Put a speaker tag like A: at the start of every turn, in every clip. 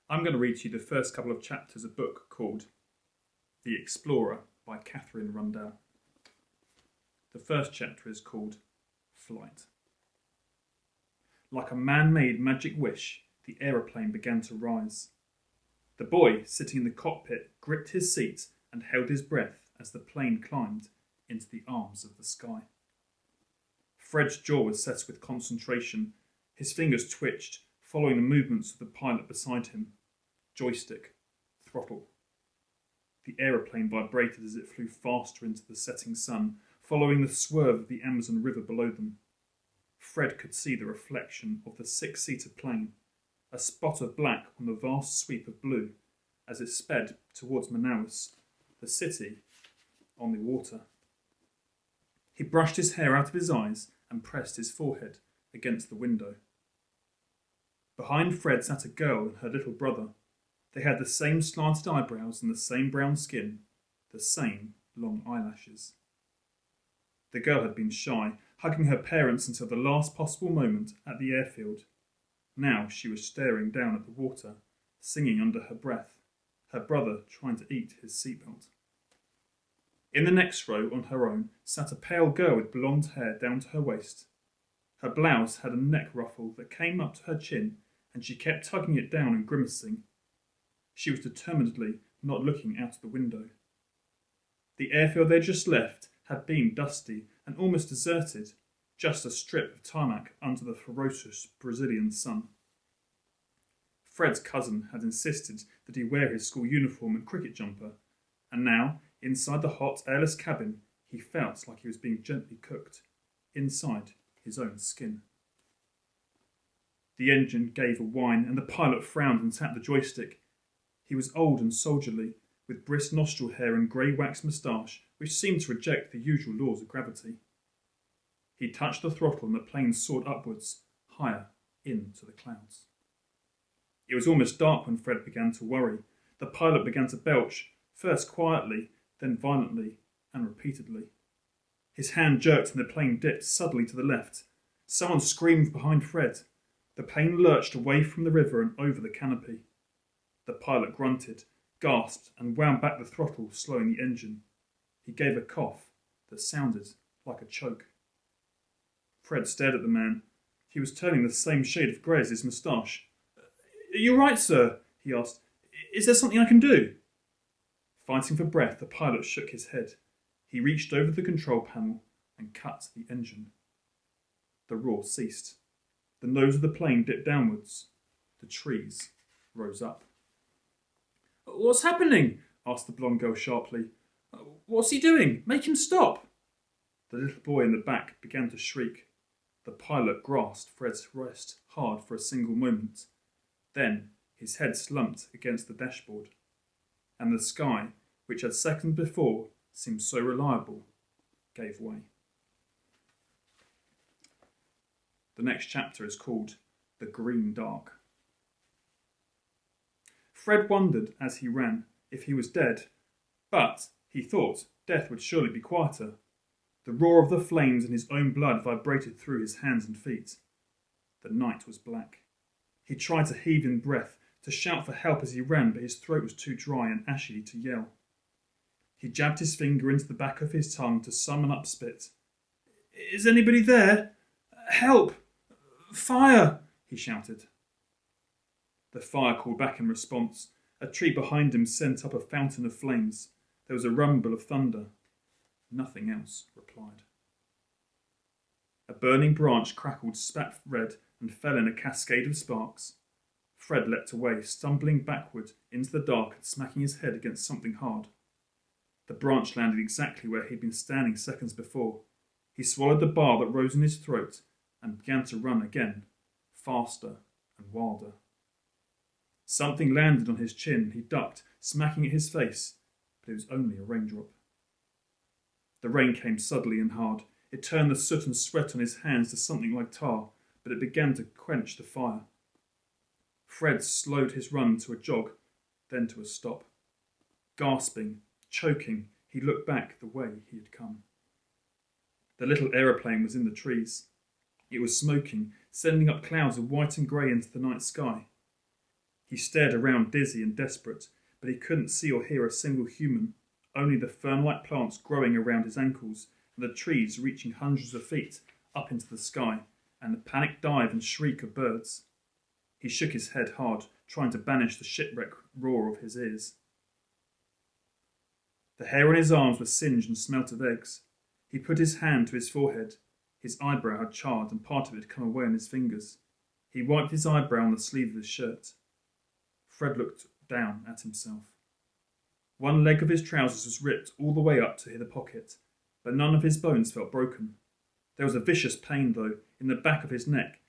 A: I'm going to read to you the first couple of chapters of a book called The Explorer by Catherine Rundell. The first chapter is called Flight. Like a man-made magic wish, the aeroplane began to rise. The boy, sitting in the cockpit, gripped his seat and held his breath as the plane climbed into the arms of the sky. Fred's jaw was set with concentration. His fingers twitched, following the movements of the pilot beside him. Joystick, throttle. The aeroplane vibrated as it flew faster into the setting sun, following the swerve of the Amazon River below them. Fred could see the reflection of the six-seater plane, a spot of black on the vast sweep of blue, as it sped towards Manaus, the city on the water. He brushed his hair out of his eyes and pressed his forehead against the window. Behind Fred sat a girl and her little brother. They had the same slanted eyebrows and the same brown skin, the same long eyelashes. The girl had been shy, hugging her parents until the last possible moment at the airfield. Now she was staring down at the water, singing under her breath, her brother trying to eat his seatbelt. In the next row, on her own, sat a pale girl with blonde hair down to her waist. Her blouse had a neck ruffle that came up to her chin, and she kept tugging it down and grimacing. She was determinedly not looking out of the window. The airfield they just left had been dusty and almost deserted, just a strip of tarmac under the ferocious Brazilian sun. Fred's cousin had insisted that he wear his school uniform and cricket jumper, and now, inside the hot, airless cabin, he felt like he was being gently cooked, inside his own skin. The engine gave a whine, and the pilot frowned and tapped the joystick. He was old and soldierly, with brisk nostril hair and grey waxed moustache, which seemed to reject the usual laws of gravity. He touched the throttle and the plane soared upwards, higher, into the clouds. It was almost dark when Fred began to worry. The pilot began to belch, first quietly, then violently and repeatedly. His hand jerked and the plane dipped suddenly to the left. Someone screamed behind Fred. The plane lurched away from the river and over the canopy. The pilot grunted, gasped, and wound back the throttle, slowing the engine. He gave a cough that sounded like a choke. Fred stared at the man. He was turning the same shade of grey as his moustache. "Are you all right, sir?" he asked. "Is there something I can do?" Fighting for breath, the pilot shook his head. He reached over the control panel and cut the engine. The roar ceased. The nose of the plane dipped downwards. The trees rose up. "What's happening?" asked the blonde girl sharply. "What's he doing? Make him stop!" The little boy in the back began to shriek. The pilot grasped Fred's wrist hard for a single moment. Then his head slumped against the dashboard, and the sky, which had seconds before seemed so reliable, gave way. The next chapter is called The Green Dark. Fred wondered as he ran if he was dead, but he thought death would surely be quieter. The roar of the flames in his own blood vibrated through his hands and feet. The night was black. He tried to heave in breath, to shout for help as he ran, but his throat was too dry and ashy to yell. He jabbed his finger into the back of his tongue to summon up spit. "Is anybody there? Help! Fire!" he shouted. The fire called back in response. A tree behind him sent up a fountain of flames. There was a rumble of thunder. Nothing else replied. A burning branch crackled, spat red, and fell in a cascade of sparks. Fred leapt away, stumbling backward into the dark and smacking his head against something hard. The branch landed exactly where he'd been standing seconds before. He swallowed the bar that rose in his throat and began to run again, faster and wilder. Something landed on his chin. He ducked, smacking at his face, but it was only a raindrop. The rain came suddenly and hard. It turned the soot and sweat on his hands to something like tar, but it began to quench the fire. Fred slowed his run to a jog, then to a stop. Gasping, choking, he looked back the way he had come. The little aeroplane was in the trees. It was smoking, sending up clouds of white and grey into the night sky. He stared around dizzy and desperate, but he couldn't see or hear a single human, only the fern-like plants growing around his ankles and the trees reaching hundreds of feet up into the sky, and the panicked dive and shriek of birds. He shook his head hard, trying to banish the shipwreck roar of his ears. The hair on his arms was singed and smelt of eggs. He put his hand to his forehead. His eyebrow had charred and part of it had come away on his fingers. He wiped his eyebrow on the sleeve of his shirt. Fred looked down at himself. One leg of his trousers was ripped all the way up to the pocket, but none of his bones felt broken. There was a vicious pain, though, in the back of his neck,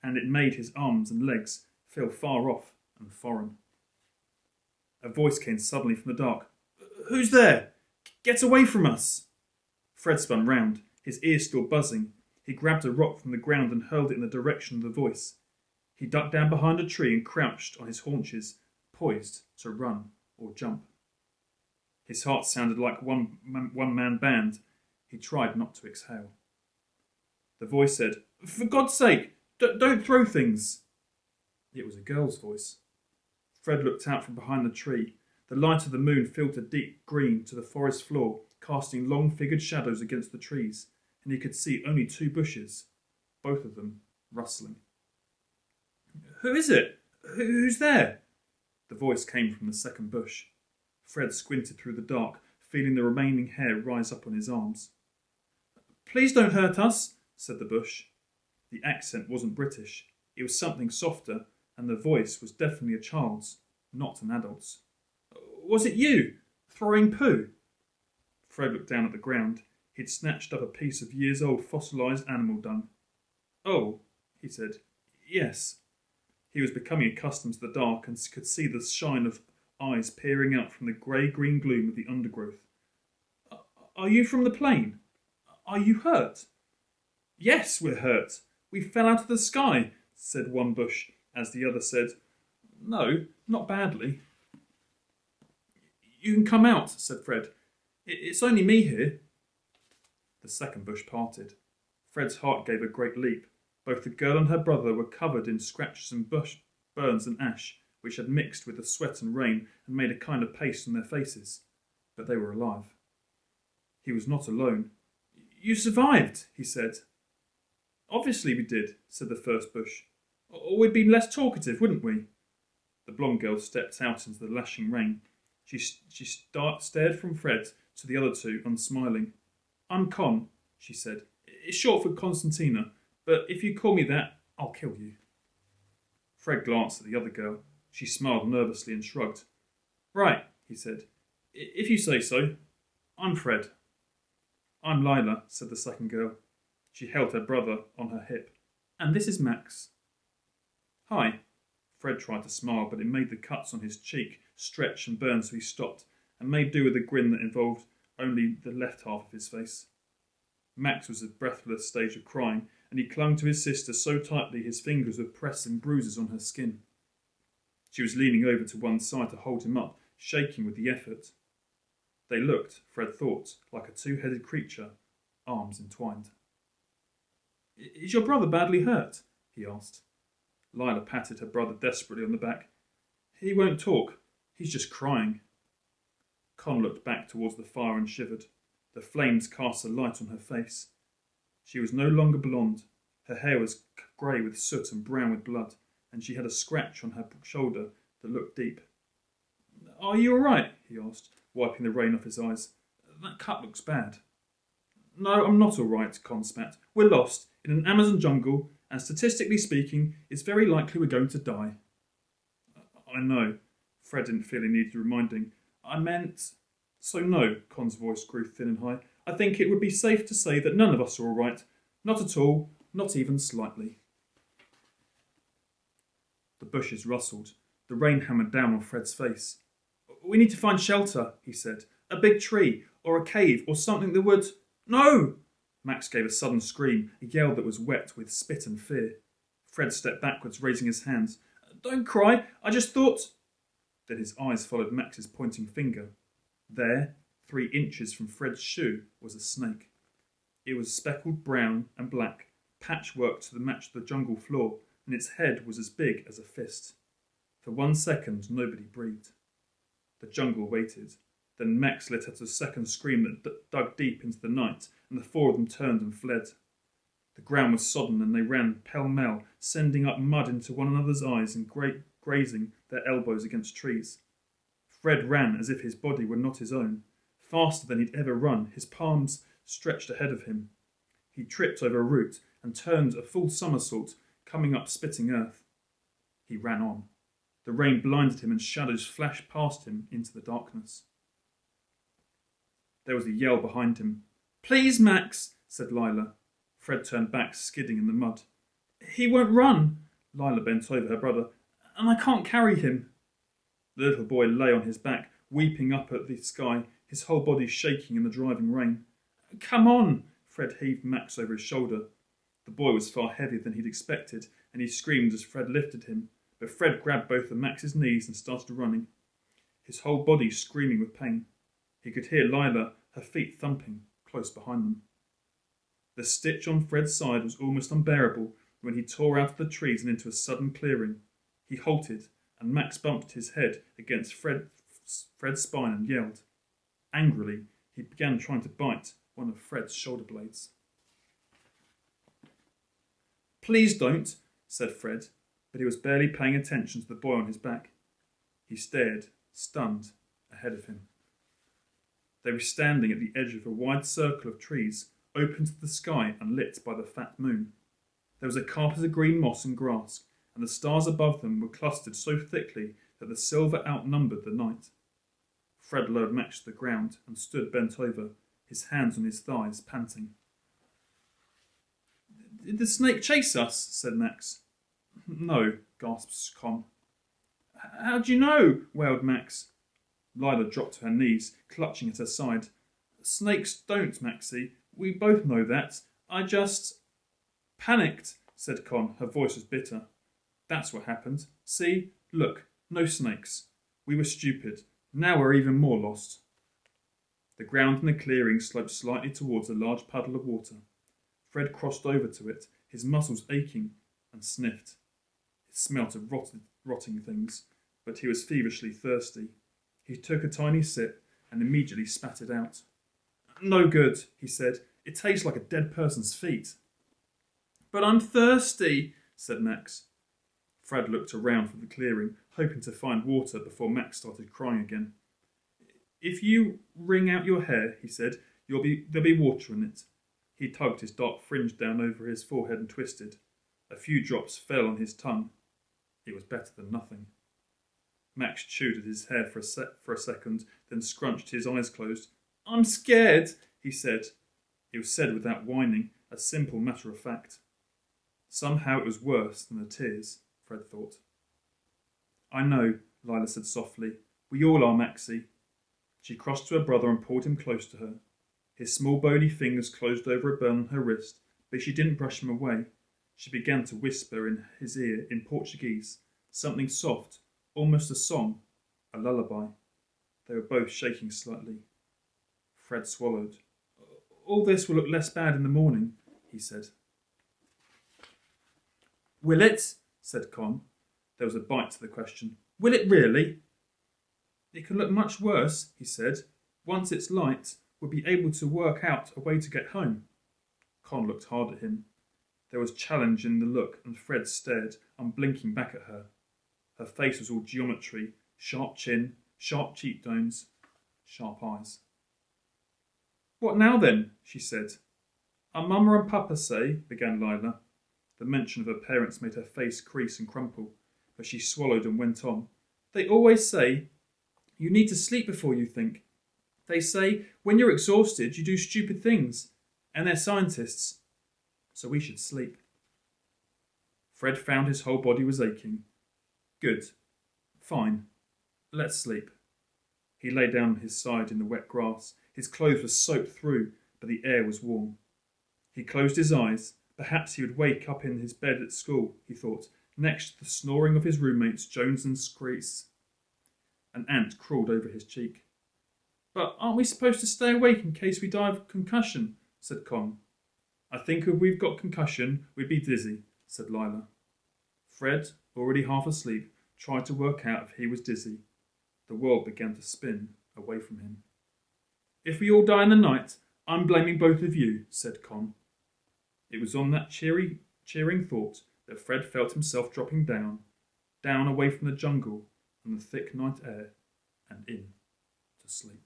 A: and it made his arms and legs feel far off and foreign. A voice came suddenly from the dark. "Who's there? Get away from us!" Fred spun round, his ears still buzzing. He grabbed a rock from the ground and hurled it in the direction of the voice. He ducked down behind a tree and crouched on his haunches, poised to run or jump. His heart sounded like one-man band. He tried not to exhale. The voice said, "For God's sake, don't throw things." It was a girl's voice. Fred looked out from behind the tree. The light of the moon filtered deep green to the forest floor, casting long-figured shadows against the trees, and he could see only 2 bushes, both of them rustling. "Who is it? Who's there?" The voice came from the second bush. Fred squinted through the dark, feeling the remaining hair rise up on his arms. "Please don't hurt us," said the bush. The accent wasn't British. It was something softer, and the voice was definitely a child's, not an adult's. "Was it you, throwing poo?" Fred looked down at the ground. He'd snatched up a piece of years-old fossilised animal dung. "Oh," he said. "Yes." He was becoming accustomed to the dark and could see the shine of eyes peering out from the grey-green gloom of the undergrowth. "Are you from the plane? Are you hurt?" "Yes, we're hurt. We fell out of the sky," said one bush, as the other said, "No, not badly." "You can come out," said Fred. "It's only me here." The second bush parted. Fred's heart gave a great leap. Both the girl and her brother were covered in scratches and bush burns and ash, which had mixed with the sweat and rain and made a kind of paste on their faces. But they were alive. He was not alone. "You survived," he said. "Obviously we did," said the first bush. "Or we'd be less talkative, wouldn't we?" The blonde girl stepped out into the lashing rain. She stared from Fred to the other 2, unsmiling. "I'm Con," she said. "It's short for Constantina, but if you call me that, I'll kill you." Fred glanced at the other girl. She smiled nervously and shrugged. "Right," he said. "If you say so. I'm Fred." "I'm Lila," said the second girl. She held her brother on her hip. "And this is Max." "Hi." Fred tried to smile, but it made the cuts on his cheek stretch and burn, so he stopped and made do with a grin that involved only the left half of his face. Max was at a breathless stage of crying, and he clung to his sister so tightly his fingers were pressing bruises on her skin. She was leaning over to one side to hold him up, shaking with the effort. They looked, Fred thought, like a 2-headed creature, arms entwined. "Is your brother badly hurt?" he asked. Lila patted her brother desperately on the back. "He won't talk. He's just crying." Con looked back towards the fire and shivered. The flames cast a light on her face. She was no longer blonde. Her hair was grey with soot and brown with blood, and she had a scratch on her shoulder that looked deep. "Are you all right?" he asked, wiping the rain off his eyes. "That cut looks bad." "No, I'm not all right," Con spat. "We're lost in an Amazon jungle, and statistically speaking, it's very likely we're going to die." "I know." Fred didn't feel he needed reminding. "I meant..." "So no," Con's voice grew thin and high. "I think it would be safe to say that none of us are all right. Not at all, not even slightly." The bushes rustled. The rain hammered down on Fred's face. "We need to find shelter," he said. "A big tree, or a cave, or something that would..." "No!" Max gave a sudden scream, a yell that was wet with spit and fear. Fred stepped backwards, raising his hands. "Don't cry, I just thought..." Then his eyes followed Max's pointing finger. There, 3 inches from Fred's shoe, was a snake. It was speckled brown and black, patchwork to match the jungle floor, and its head was as big as a fist. For 1 second, nobody breathed. The jungle waited. Then Max let out a second scream that dug deep into the night, and the 4 of them turned and fled. The ground was sodden, and they ran pell-mell, sending up mud into one another's eyes and grazing their elbows against trees. Fred ran as if his body were not his own, faster than he'd ever run, his palms stretched ahead of him. He tripped over a root and turned a full somersault, coming up spitting earth. He ran on. The rain blinded him and shadows flashed past him into the darkness. There was a yell behind him. "Please, Max," said Lila. Fred turned back, skidding in the mud. "He won't run." Lila bent over her brother. "And I can't carry him." The little boy lay on his back, weeping up at the sky, his whole body shaking in the driving rain. "Come on!" Fred heaved Max over his shoulder. The boy was far heavier than he'd expected, and he screamed as Fred lifted him, but Fred grabbed both of Max's knees and started running, his whole body screaming with pain. He could hear Lila, her feet thumping, close behind them. The stitch on Fred's side was almost unbearable when he tore out of the trees and into a sudden clearing. He halted, and Max bumped his head against Fred's spine and yelled. Angrily, he began trying to bite one of Fred's shoulder blades. "Please don't," said Fred, but he was barely paying attention to the boy on his back. He stared, stunned, ahead of him. They were standing at the edge of a wide circle of trees, open to the sky and lit by the fat moon. There was a carpet of green moss and grass, and the stars above them were clustered so thickly that the silver outnumbered the night. Fred lowered Max to the ground and stood bent over, his hands on his thighs, panting. "Did the snake chase us?" said Max. "No," gasped Con. "How do you know?" wailed Max. Lila dropped to her knees, clutching at her side. "Snakes don't, Maxie. We both know that. I just panicked," said Con. Her voice was bitter. "That's what happened. See? Look, no snakes. We were stupid. Now we're even more lost." The ground in the clearing sloped slightly towards a large puddle of water. Fred crossed over to it, his muscles aching, and sniffed. It smelt of rotting things, but he was feverishly thirsty. He took a tiny sip and immediately spat it out. "No good," he said. "It tastes like a dead person's feet." "But I'm thirsty," said Max. Fred looked around for the clearing, hoping to find water before Max started crying again. "If you wring out your hair," he said, there'll be water in it." He tugged his dark fringe down over his forehead and twisted. A few drops fell on his tongue. It was better than nothing. Max chewed at his hair for a second, then scrunched his eyes closed. "I'm scared," he said. It was said without whining, a simple matter of fact. Somehow it was worse than the tears, Fred thought. "I know," Lila said softly. "We all are, Maxie." She crossed to her brother and pulled him close to her. His small bony fingers closed over a burn on her wrist, but she didn't brush him away. She began to whisper in his ear in Portuguese, something soft, almost a song, a lullaby. They were both shaking slightly. Fred swallowed. "All this will look less bad in the morning," he said. "Will it?" said Con. There was a bite to the question. "Will it really?" "It can look much worse," he said. "Once it's light, we'll be able to work out a way to get home." Con looked hard at him. There was challenge in the look, and Fred stared, unblinking back at her. Her face was all geometry, sharp chin, sharp cheekbones, sharp eyes. "What now then?" she said. "Our Mama and Papa say," began Lila. The mention of her parents made her face crease and crumple, but she swallowed and went on. "They always say, you need to sleep before you think. They say, when you're exhausted, you do stupid things. And they're scientists. So we should sleep." Fred found his whole body was aching. "Good. Fine. Let's sleep." He lay down on his side in the wet grass. His clothes were soaked through, but the air was warm. He closed his eyes. Perhaps he would wake up in his bed at school, he thought, next to the snoring of his roommates Jones and Screece. An ant crawled over his cheek. "But aren't we supposed to stay awake in case we die of concussion?" said Con. "I think if we've got concussion, we'd be dizzy," said Lila. Fred, already half asleep, tried to work out if he was dizzy, the world began to spin away from him. "If we all die in the night, I'm blaming both of you," said Con. It was on that cheering thought that Fred felt himself dropping down away from the jungle and the thick night air, and in to sleep.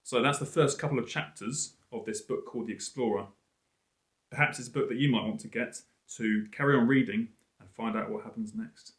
A: So that's the first couple of chapters of this book called The Explorer. Perhaps it's a book that you might want to get to carry on reading and find out what happens next.